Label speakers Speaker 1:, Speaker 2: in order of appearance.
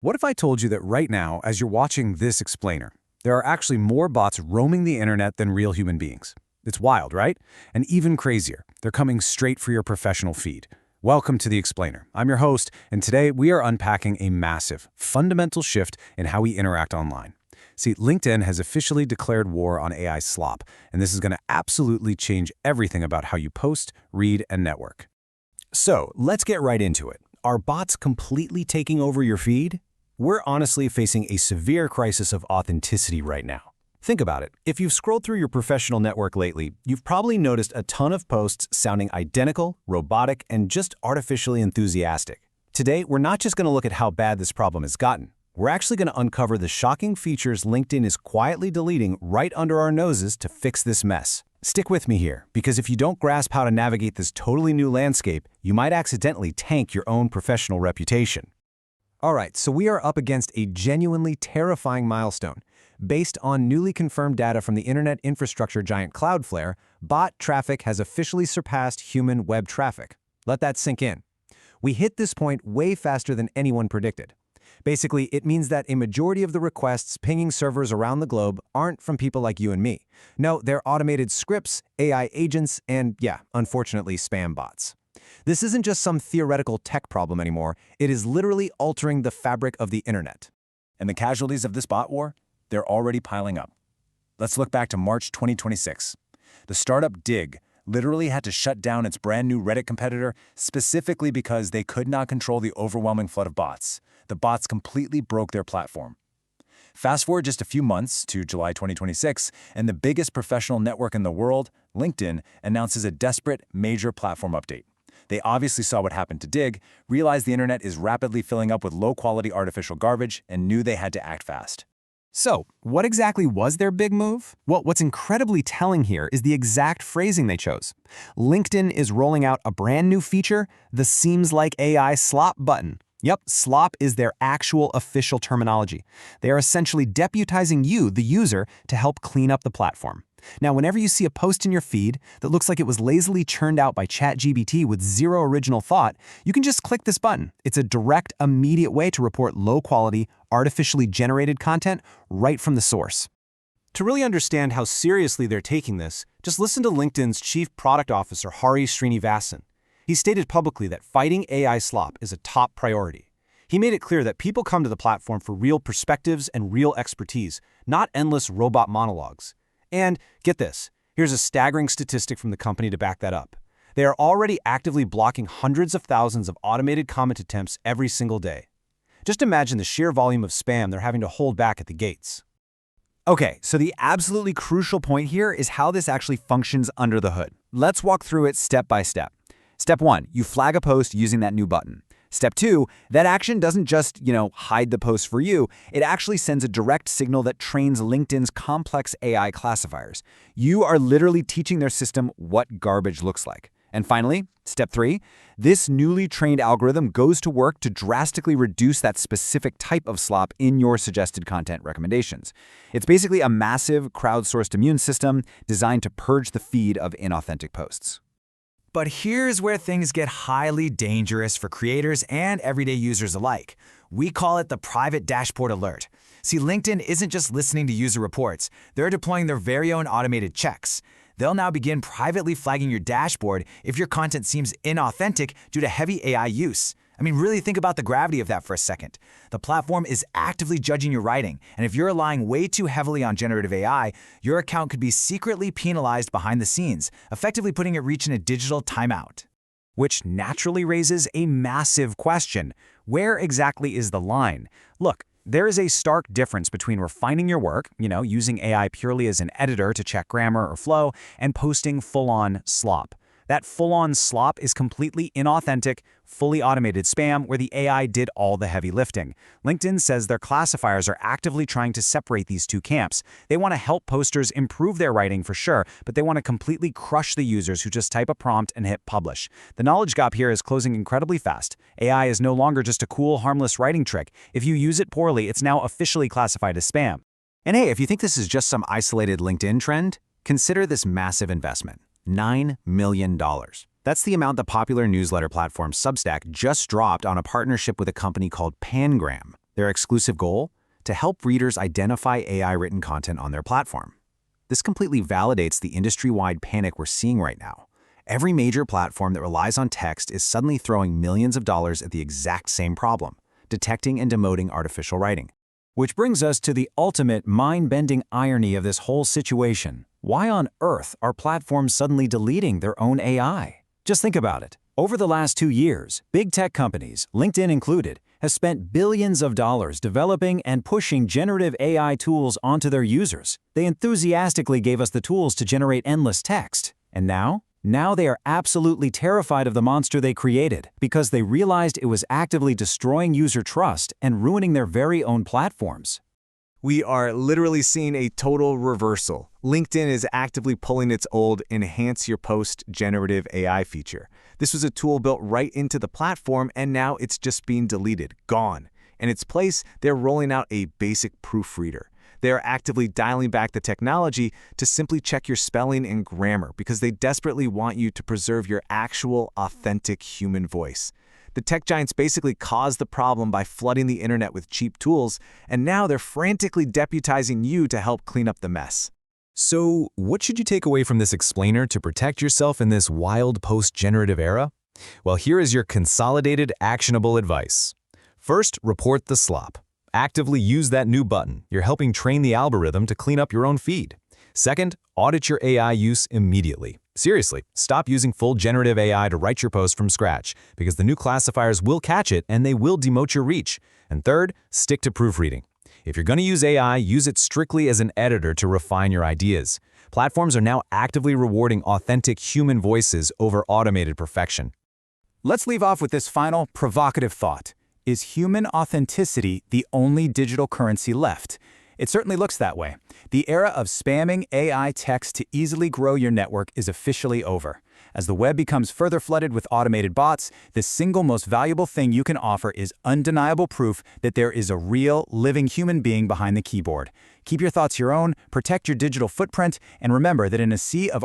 Speaker 1: What if I told you that right now, as you're watching this explainer, there are actually more bots roaming the internet than real human beings? It's wild, right? And even crazier, they're coming straight for your professional feed. Welcome to The Explainer. I'm your host, and today we are unpacking a massive, fundamental shift in how we interact online. See, LinkedIn has officially declared war on AI slop, and this is going to absolutely change everything about how you post, read, and network.
Speaker 2: So, let's get right into it. Are bots completely taking over your feed? We're honestly facing a severe crisis of authenticity right now. Think about it. If you've scrolled through your professional network lately, you've probably noticed a ton of posts sounding identical, robotic, and just artificially enthusiastic. Today, we're not just going to look at how bad this problem has gotten. We're actually going to uncover the shocking features LinkedIn is quietly deleting right under our noses to fix this mess. Stick with me here, because if you don't grasp how to navigate this totally new landscape, you might accidentally tank your own professional reputation. All right, so we are up against a genuinely terrifying milestone. Based on newly confirmed data from the internet infrastructure giant Cloudflare, bot traffic has officially surpassed human web traffic. Let that sink in. We hit this point way faster than anyone predicted. Basically, it means that a majority of the requests pinging servers around the globe aren't from people like you and me. No, they're automated scripts, AI agents, and yeah, unfortunately, spam bots. This isn't just some theoretical tech problem anymore. It is literally altering the fabric of the internet.
Speaker 3: And the casualties of this bot war? They're already piling up. Let's look back to March 2026. The startup Dig literally had to shut down its brand new Reddit competitor specifically because they could not control the overwhelming flood of bots. The bots completely broke their platform. Fast forward just a few months to July 2026, and the biggest professional network in the world, LinkedIn, announces a desperate, major platform update. They obviously saw what happened to Dig, realized the internet is rapidly filling up with low-quality artificial garbage, and knew they had to act fast.
Speaker 2: So, what exactly was their big move? Well, what's incredibly telling here is the exact phrasing they chose. LinkedIn is rolling out a brand new feature, the Seems Like AI slop button. Yep, slop is their actual official terminology. They are essentially deputizing you, the user, to help clean up the platform. Now, whenever you see a post in your feed that looks like it was lazily churned out by ChatGPT with zero original thought, you can just click this button. It's a direct, immediate way to report low-quality, artificially generated content right from the source. To really understand how seriously they're taking this, just listen to LinkedIn's Chief Product Officer, Hari Srinivasan. He stated publicly that fighting AI slop is a top priority. He made it clear that people come to the platform for real perspectives and real expertise, not endless robot monologues. And get this, here's a staggering statistic from the company to back that up. They are already actively blocking hundreds of thousands of automated comment attempts every single day. Just imagine the sheer volume of spam they're having to hold back at the gates. Okay, so the absolutely crucial point here is how this actually functions under the hood. Let's walk through it step by step. Step 1, you flag a post using that new button. Step 2, that action doesn't just, hide the post for you. It actually sends a direct signal that trains LinkedIn's complex AI classifiers. You are literally teaching their system what garbage looks like. And finally, step 3, this newly trained algorithm goes to work to drastically reduce that specific type of slop in your suggested content recommendations. It's basically a massive crowdsourced immune system designed to purge the feed of inauthentic posts.
Speaker 4: But here's where things get highly dangerous for creators and everyday users alike. We call it the private dashboard alert. See, LinkedIn isn't just listening to user reports. They're deploying their very own automated checks. They'll now begin privately flagging your dashboard if your content seems inauthentic due to heavy AI use. I mean, really think about the gravity of that for a second. The platform is actively judging your writing, and if you're relying way too heavily on generative AI, your account could be secretly penalized behind the scenes, effectively putting it reaching a digital timeout.
Speaker 2: Which naturally raises a massive question. Where exactly is the line? Look, there is a stark difference between refining your work, using AI purely as an editor to check grammar or flow, and posting full-on slop. That full-on slop is completely inauthentic, fully automated spam where the AI did all the heavy lifting. LinkedIn says their classifiers are actively trying to separate these two camps. They want to help posters improve their writing for sure, but they want to completely crush the users who just type a prompt and hit publish. The knowledge gap here is closing incredibly fast. AI is no longer just a cool, harmless writing trick. If you use it poorly, it's now officially classified as spam. And hey, if you think this is just some isolated LinkedIn trend, consider this massive investment. $9 million. That's the amount the popular newsletter platform Substack just dropped on a partnership with a company called Pangram. Their exclusive goal? To help readers identify AI-written content on their platform. This completely validates the industry-wide panic we're seeing right now. Every major platform that relies on text is suddenly throwing millions of dollars at the exact same problem, detecting and demoting artificial writing.
Speaker 3: Which brings us to the ultimate mind-bending irony of this whole situation. Why on earth are platforms suddenly deleting their own AI? Just think about it. Over the last 2 years, big tech companies, LinkedIn included, have spent billions of dollars developing and pushing generative AI tools onto their users. They enthusiastically gave us the tools to generate endless text. And now? Now they are absolutely terrified of the monster they created because they realized it was actively destroying user trust and ruining their very own platforms.
Speaker 2: We are literally seeing a total reversal. LinkedIn is actively pulling its old Enhance Your Post generative AI feature. This was a tool built right into the platform, and now it's just being deleted, gone. In its place, they're rolling out a basic proofreader. They are actively dialing back the technology to simply check your spelling and grammar because they desperately want you to preserve your actual, authentic human voice. The tech giants basically caused the problem by flooding the internet with cheap tools, and now they're frantically deputizing you to help clean up the mess.
Speaker 1: So, what should you take away from this explainer to protect yourself in this wild post-generative era? Well, here is your consolidated, actionable advice. First, report the slop. Actively use that new button. You're helping train the algorithm to clean up your own feed. Second, audit your AI use immediately. Seriously, stop using full generative AI to write your post from scratch, because the new classifiers will catch it and they will demote your reach. And third, stick to proofreading. If you're going to use AI, use it strictly as an editor to refine your ideas. Platforms are now actively rewarding authentic human voices over automated perfection.
Speaker 3: Let's leave off with this final provocative thought. Is human authenticity the only digital currency left? It certainly looks that way. The era of spamming AI text to easily grow your network is officially over. As the web becomes further flooded with automated bots, the single most valuable thing you can offer is undeniable proof that there is a real, living human being behind the keyboard. Keep your thoughts your own, protect your digital footprint, and remember that in a sea of